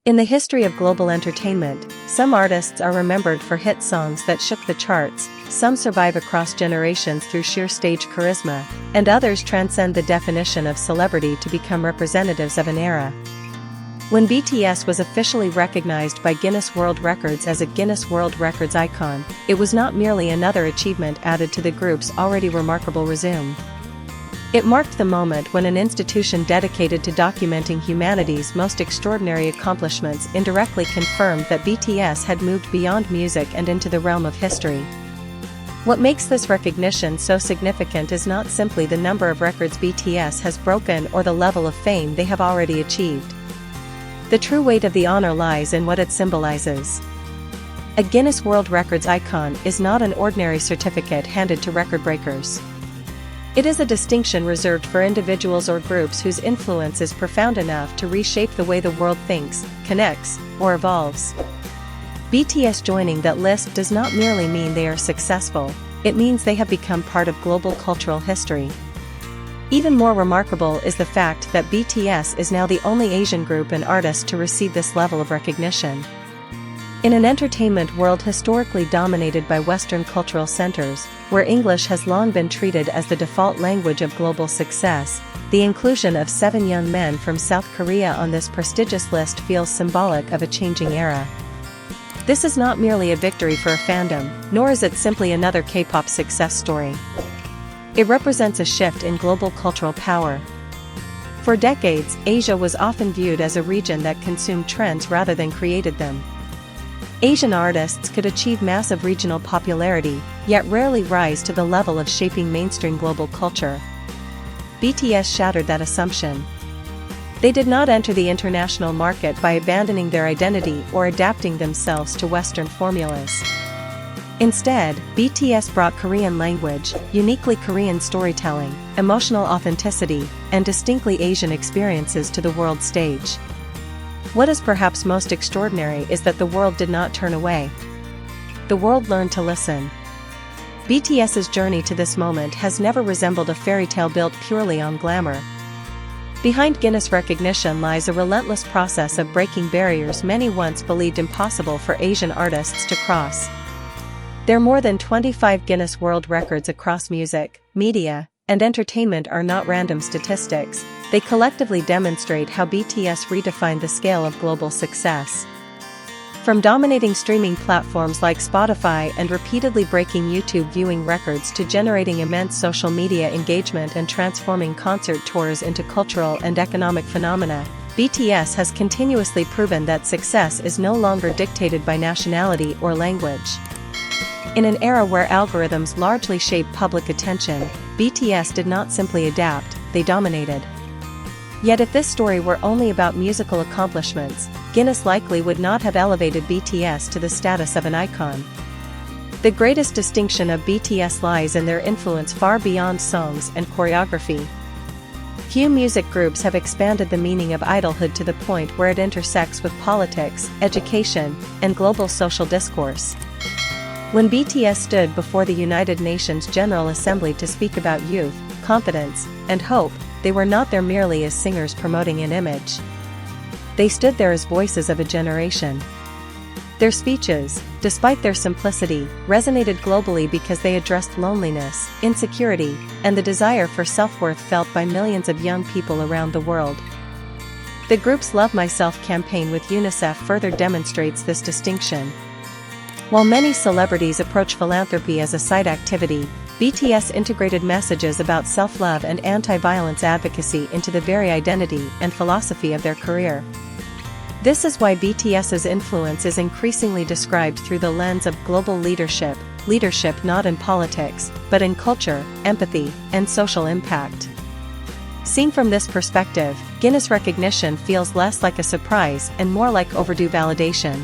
In the history of global entertainment, some artists are remembered for hit songs that shook the charts, some survive across generations through sheer stage charisma, and others transcend the definition of celebrity to become representatives of an era. When BTS was officially recognized by Guinness World Records as a Guinness World Records icon, it was not merely another achievement added to the group's already remarkable resume. It marked the moment when an institution dedicated to documenting humanity's most extraordinary accomplishments indirectly confirmed that BTS had moved beyond music and into the realm of history. What makes this recognition so significant is not simply the number of records BTS has broken or the level of fame they have already achieved. The true weight of the honor lies in what it symbolizes. A Guinness World Records icon is not an ordinary certificate handed to record breakers. It is a distinction reserved for individuals or groups whose influence is profound enough to reshape the way the world thinks, connects, or evolves. BTS joining that list does not merely mean they are successful, it means they have become part of global cultural history. Even more remarkable is the fact that BTS is now the only Asian group and artist to receive this level of recognition. In an entertainment world historically dominated by Western cultural centers, where English has long been treated as the default language of global success, the inclusion of 7 young men from South Korea on this prestigious list feels symbolic of a changing era. This is not merely a victory for a fandom, nor is it simply another K-pop success story. It represents a shift in global cultural power. For decades, Asia was often viewed as a region that consumed trends rather than created them. Asian artists could achieve massive regional popularity, yet rarely rise to the level of shaping mainstream global culture. BTS shattered that assumption. They did not enter the international market by abandoning their identity or adapting themselves to Western formulas. Instead, BTS brought Korean language, uniquely Korean storytelling, emotional authenticity, and distinctly Asian experiences to the world stage. What is perhaps most extraordinary is that the world did not turn away. The world learned to listen. BTS's journey to this moment has never resembled a fairy tale built purely on glamour. Behind Guinness recognition lies a relentless process of breaking barriers many once believed impossible for Asian artists to cross. Their more than 25 Guinness World Records across music, media, and entertainment are not random statistics. They collectively demonstrate how BTS redefined the scale of global success. From dominating streaming platforms like Spotify and repeatedly breaking YouTube viewing records to generating immense social media engagement and transforming concert tours into cultural and economic phenomena, BTS has continuously proven that success is no longer dictated by nationality or language. In an era where algorithms largely shape public attention, BTS did not simply adapt, they dominated. Yet if this story were only about musical accomplishments, Guinness likely would not have elevated BTS to the status of an icon. The greatest distinction of BTS lies in their influence far beyond songs and choreography. Few music groups have expanded the meaning of idolhood to the point where it intersects with politics, education, and global social discourse. When BTS stood before the United Nations General Assembly to speak about youth, confidence, and hope, they were not there merely as singers promoting an image. They stood there as voices of a generation. Their speeches, despite their simplicity, resonated globally because they addressed loneliness, insecurity, and the desire for self-worth felt by millions of young people around the world. The group's Love Myself campaign with UNICEF further demonstrates this distinction. While many celebrities approach philanthropy as a side activity, BTS integrated messages about self-love and anti-violence advocacy into the very identity and philosophy of their career. This is why BTS's influence is increasingly described through the lens of global leadership not in politics, but in culture, empathy, and social impact. Seen from this perspective, Guinness recognition feels less like a surprise and more like overdue validation.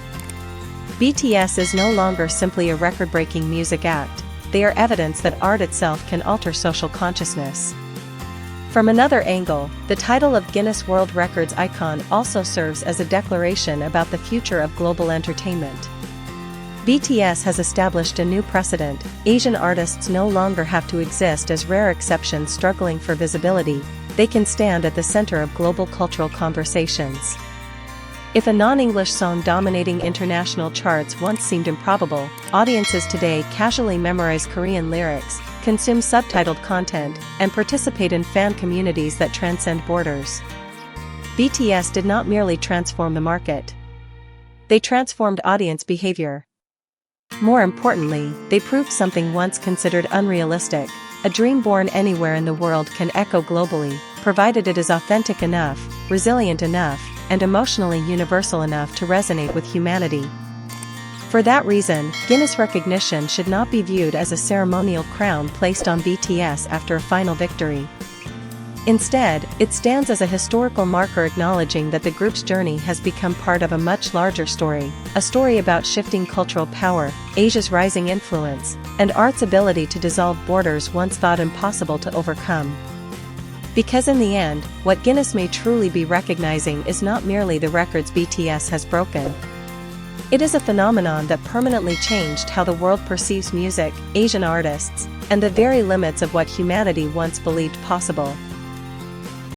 BTS is no longer simply a record-breaking music act. They are evidence that art itself can alter social consciousness. From another angle, the title of Guinness World Records icon also serves as a declaration about the future of global entertainment. BTS has established a new precedent. Asian artists no longer have to exist as rare exceptions struggling for visibility, they can stand at the center of global cultural conversations. If a non-English song dominating international charts once seemed improbable, audiences today casually memorize Korean lyrics, consume subtitled content, and participate in fan communities that transcend borders. BTS did not merely transform the market. They transformed audience behavior. More importantly, they proved something once considered unrealistic: a dream born anywhere in the world can echo globally, provided it is authentic enough, resilient enough, and emotionally universal enough to resonate with humanity. For that reason, Guinness recognition should not be viewed as a ceremonial crown placed on BTS after a final victory. Instead, it stands as a historical marker acknowledging that the group's journey has become part of a much larger story, a story about shifting cultural power, Asia's rising influence, and art's ability to dissolve borders once thought impossible to overcome. Because in the end, what Guinness may truly be recognizing is not merely the records BTS has broken. It is a phenomenon that permanently changed how the world perceives music, Asian artists, and the very limits of what humanity once believed possible.